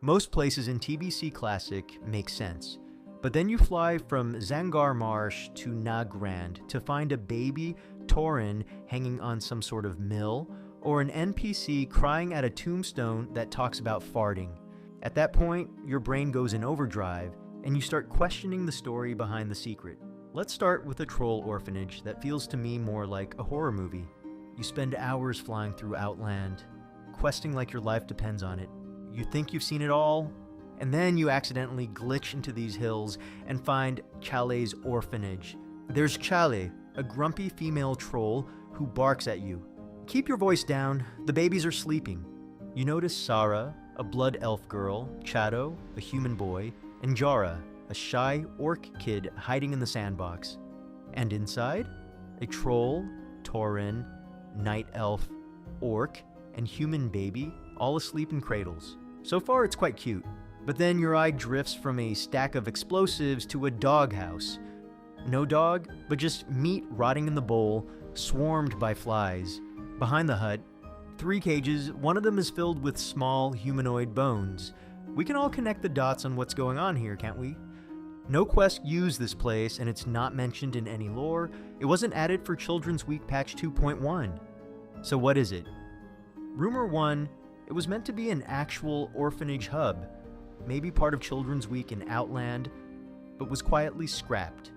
Most places in TBC Classic make sense, but then you fly from Zangar Marsh to Nagrand to find a baby Tauren hanging on some sort of mill, or an NPC crying at a tombstone that talks about farting. At that point, your brain goes in overdrive, and you start questioning the story behind the secret. Let's start with a troll orphanage that feels to me more like a horror movie. You spend hours flying through Outland, questing like your life depends on it. You think you've seen it all, and then you accidentally glitch into these hills and find Challe's orphanage. There's Challe, a grumpy female troll who barks at you. Keep your voice down, the babies are sleeping. You notice Sarah, a blood elf girl, Chado, a human boy, and Jara, a shy orc kid hiding in the sandbox. And inside, a troll, Tauren, night elf, orc, and human baby all asleep in cradles. So far it's quite cute, but then your eye drifts from a stack of explosives to a doghouse. No dog, but just meat rotting in the bowl, swarmed by flies. Behind the hut, 3 cages, one of them is filled with small humanoid bones. We can all connect the dots on what's going on here, can't we? No quest used this place, and it's not mentioned in any lore. It wasn't added for Children's Week patch 2.1. So what is it? Rumor 1, it was meant to be an actual orphanage hub, maybe part of Children's Week in Outland, but was quietly scrapped.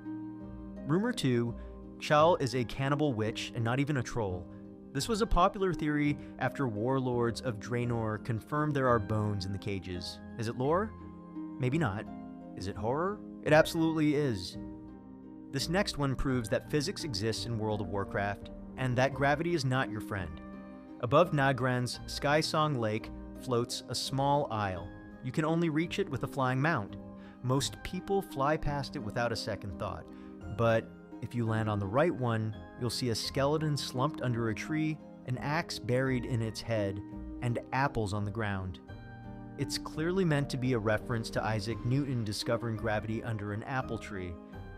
Rumor 2, Challe is a cannibal witch and not even a troll. This was a popular theory after warlords of Draenor confirmed there are bones in the cages. Is it lore? Maybe not. Is it horror? It absolutely is. This next one proves that physics exists in World of Warcraft, and that gravity is not your friend. Above Nagrand's Sky Song Lake floats a small isle. You can only reach it with a flying mount. Most people fly past it without a second thought, but if you land on the right one, you'll see a skeleton slumped under a tree, an axe buried in its head, and apples on the ground. It's clearly meant to be a reference to Isaac Newton discovering gravity under an apple tree.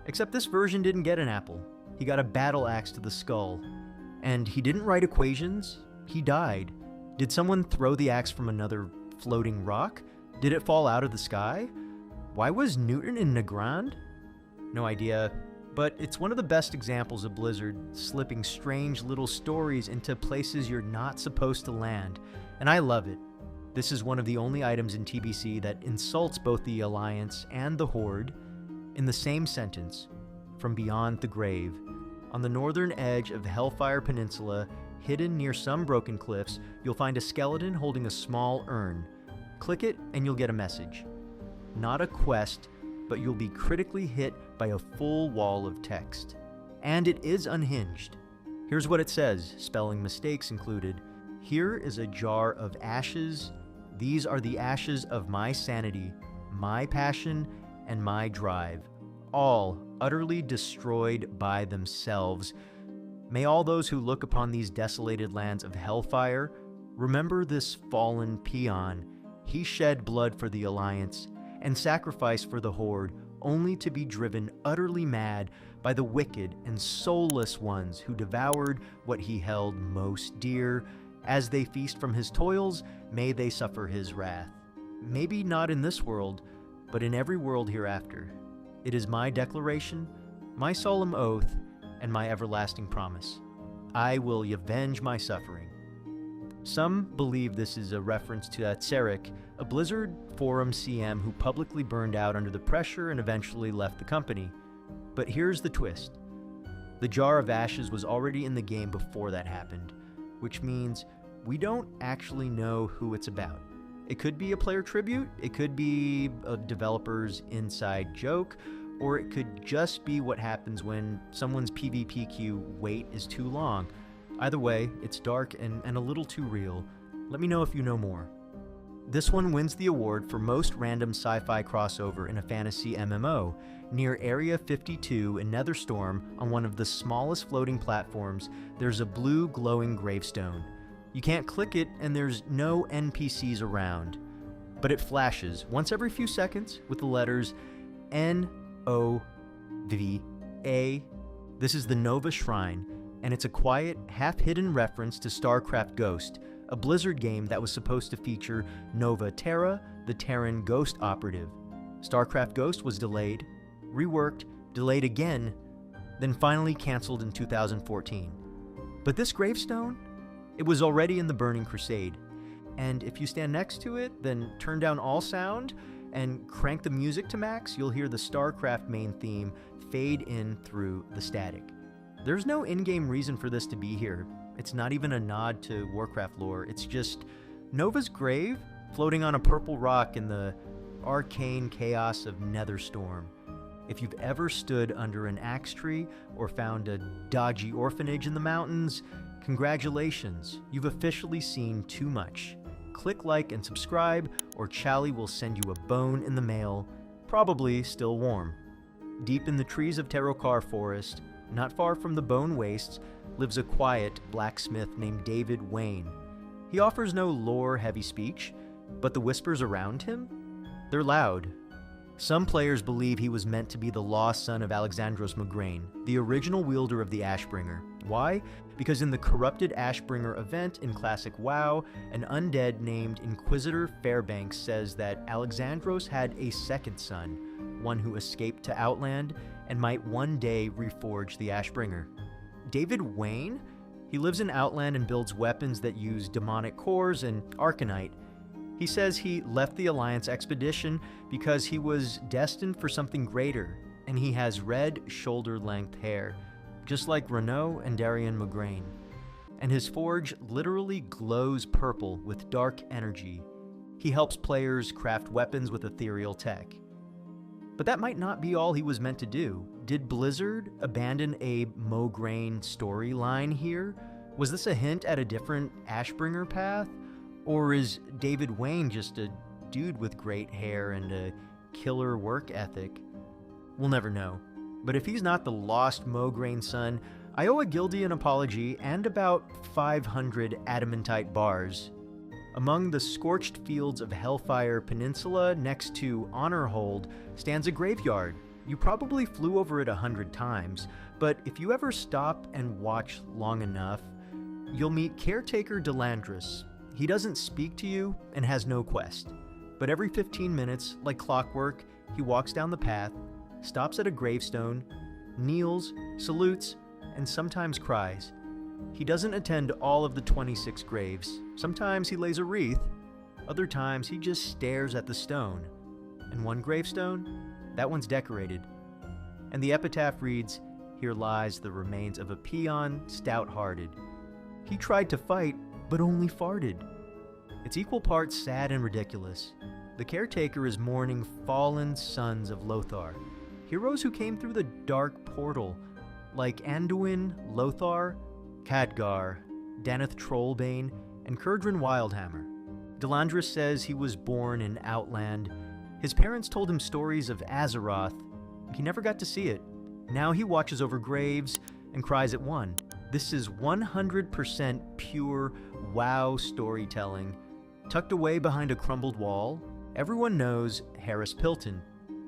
Except this version didn't get an apple. He got a battle axe to the skull. And he didn't write equations, he died. Did someone throw the axe from another floating rock? Did it fall out of the sky? Why was Newton in Nagrand? No idea. But it's one of the best examples of Blizzard slipping strange little stories into places you're not supposed to land, and I love it. This is one of the only items in TBC that insults both the Alliance and the Horde in the same sentence, from beyond the grave. On the northern edge of the Hellfire Peninsula, hidden near some broken cliffs, you'll find a skeleton holding a small urn. Click it and you'll get a message. Not a quest, but you'll be critically hit by a full wall of text. And it is unhinged. Here's what it says, spelling mistakes included. Here is a jar of ashes. These are the ashes of my sanity, my passion, and my drive, all utterly destroyed by themselves. May all those who look upon these desolated lands of hellfire remember this fallen peon. He shed blood for the Alliance and sacrificed for the Horde, only to be driven utterly mad by the wicked and soulless ones who devoured what he held most dear. As they feast from his toils, may they suffer his wrath. Maybe not in this world, but in every world hereafter. It is my declaration, my solemn oath, and my everlasting promise. I will avenge my suffering. Some believe this is a reference to Tseric, a Blizzard forum CM who publicly burned out under the pressure and eventually left the company. But here's the twist. The Jar of Ashes was already in the game before that happened, which means we don't actually know who it's about. It could be a player tribute, it could be a developer's inside joke, or it could just be what happens when someone's PvP queue wait is too long. Either way, it's dark and a little too real. Let me know if you know more. This one wins the award for most random sci-fi crossover in a fantasy MMO. Near Area 52 in Netherstorm, on one of the smallest floating platforms, there's a blue glowing gravestone. You can't click it and there's no NPCs around. But it flashes once every few seconds with the letters N-O-V-A. This is the Nova Shrine, and it's a quiet, half-hidden reference to StarCraft Ghost, a Blizzard game that was supposed to feature Nova Terra, the Terran Ghost operative. StarCraft Ghost was delayed, reworked, delayed again, then finally canceled in 2014. But this gravestone, it was already in the Burning Crusade. And if you stand next to it, then turn down all sound and crank the music to max, you'll hear the StarCraft main theme fade in through the static. There's no in-game reason for this to be here. It's not even a nod to Warcraft lore. It's just Nova's grave floating on a purple rock in the arcane chaos of Netherstorm. If you've ever stood under an axe tree or found a dodgy orphanage in the mountains, congratulations, you've officially seen too much. Click like and subscribe, or Challe will send you a bone in the mail, probably still warm. Deep in the trees of Terokar Forest, not far from the Bone Wastes, lives a quiet blacksmith named David Wayne. He offers no lore-heavy speech, but the whispers around him? They're loud. Some players believe he was meant to be the lost son of Alexandros Nagrand, the original wielder of the Ashbringer. Why? Because in the corrupted Ashbringer event in Classic WoW, an undead named Inquisitor Fairbanks says that Alexandros had a second son, one who escaped to Outland and might one day reforge the Ashbringer. David Wayne? He lives in Outland and builds weapons that use demonic cores and arcanite. He says he left the Alliance expedition because he was destined for something greater, and he has red shoulder-length hair, just like Renault and Darian Nagrand. And his forge literally glows purple with dark energy. He helps players craft weapons with ethereal tech. But that might not be all he was meant to do. Did Blizzard abandon a Nagrand storyline here? Was this a hint at a different Ashbringer path? Or is David Wayne just a dude with great hair and a killer work ethic? We'll never know. But if he's not the lost Nagrand son, I owe a guilty an apology and about 500 adamantite bars. Among the scorched fields of Hellfire Peninsula next to Honorhold stands a graveyard. You probably flew over it 100 times, but if you ever stop and watch long enough, you'll meet caretaker Dandras. He doesn't speak to you and has no quest, but every 15 minutes, like clockwork, he walks down the path, stops at a gravestone, kneels, salutes, and sometimes cries. He doesn't attend all of the 26 graves. Sometimes he lays a wreath, other times he just stares at the stone. And one gravestone, that one's decorated. And the epitaph reads, "Here lies the remains of a peon, stout-hearted. He tried to fight, but only farted." It's equal parts sad and ridiculous. The caretaker is mourning fallen sons of Lothar, heroes who came through the dark portal, like Anduin, Lothar, Khadgar, Daneth Trollbane, and Kurdran Wildhammer. Dandras says he was born in Outland. His parents told him stories of Azeroth. He never got to see it. Now he watches over graves and cries at one. This is 100% pure WoW storytelling. Tucked away behind a crumbled wall, everyone knows Harris Pilton,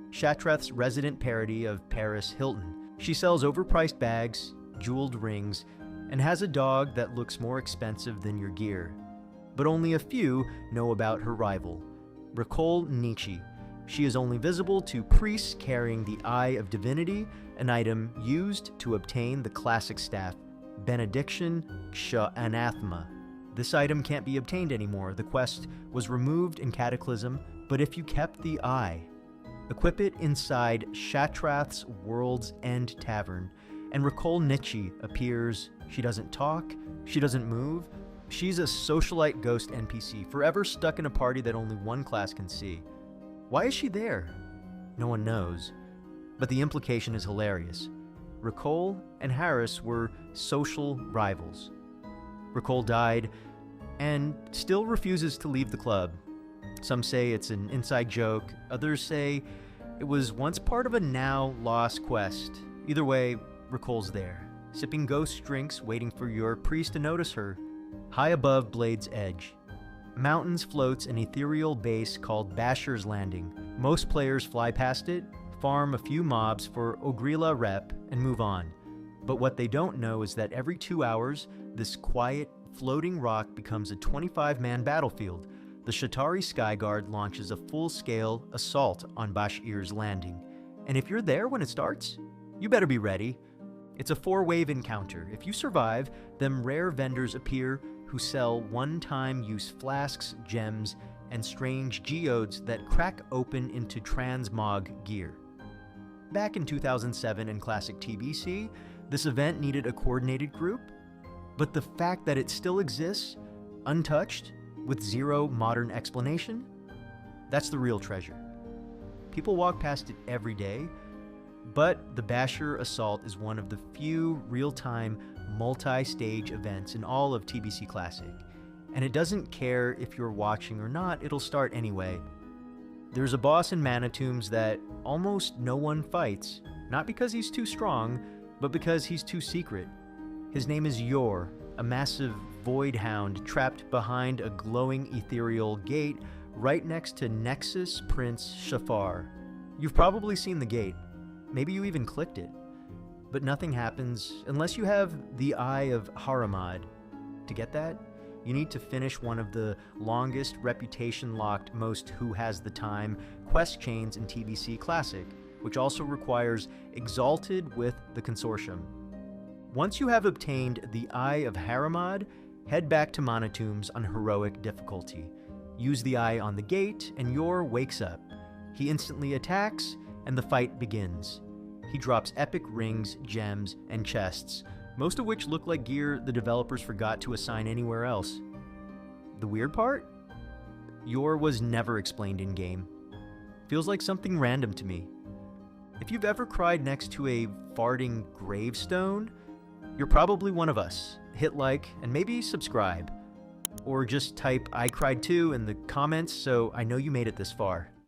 Shatrath's resident parody of Paris Hilton. She sells overpriced bags, jeweled rings, and has a dog that looks more expensive than your gear. But only a few know about her rival, Rico Nichi. She is only visible to priests carrying the Eye of Divinity, an item used to obtain the classic staff, Benediction Ksha Anathema. This item can't be obtained anymore. The quest was removed in Cataclysm, but if you kept the Eye, equip it inside Shatrath's World's End Tavern, and Rico Nichi appears. She doesn't talk, she doesn't move. She's a socialite ghost NPC, forever stuck in a party that only one class can see. Why is she there? No one knows, but the implication is hilarious. Rico and Harris were social rivals. Rico died and still refuses to leave the club. Some say it's an inside joke, others say it was once part of a now lost quest. Either way, Rico's there, sipping ghost drinks, waiting for your priest to notice her. High above Blade's Edge, mountains floats an ethereal base called Basher's Landing. Most players fly past it, farm a few mobs for Ogrila rep, and move on. But what they don't know is that every 2 hours, this quiet, floating rock becomes a 25-man battlefield. the Shatari Skyguard launches a full-scale assault on Bashir's landing. And if you're there when it starts, you better be ready. It's a 4-wave encounter. If you survive, then rare vendors appear who sell one-time use flasks, gems, and strange geodes that crack open into transmog gear. Back in 2007 in Classic TBC, this event needed a coordinated group, but the fact that it still exists, untouched, with zero modern explanation, that's the real treasure. People walk past it every day, but the Bashir Assault is one of the few real-time, multi-stage events in all of TBC Classic, and it doesn't care if you're watching or not, it'll start anyway. There's a boss in Manitombs that almost no one fights, not because he's too strong, but because he's too secret. His name is Yor, a massive void hound trapped behind a glowing ethereal gate right next to Nexus Prince Shafar. You've probably seen the gate. Maybe you even clicked it. But nothing happens unless you have the Eye of Haramad. To get that, you need to finish one of the longest reputation-locked, most who has the time quest chains in TBC Classic, which also requires Exalted with the Consortium. Once you have obtained the Eye of Haramad, head back to Manitombs on heroic difficulty. Use the eye on the gate, and Yor wakes up. He instantly attacks, and the fight begins. He drops epic rings, gems, and chests, most of which look like gear the developers forgot to assign anywhere else. The weird part? Yor was never explained in-game. Feels like something random to me. If you've ever cried next to a farting gravestone, you're probably one of us. Hit like and maybe subscribe. Or just type "I cried too" in the comments so I know you made it this far.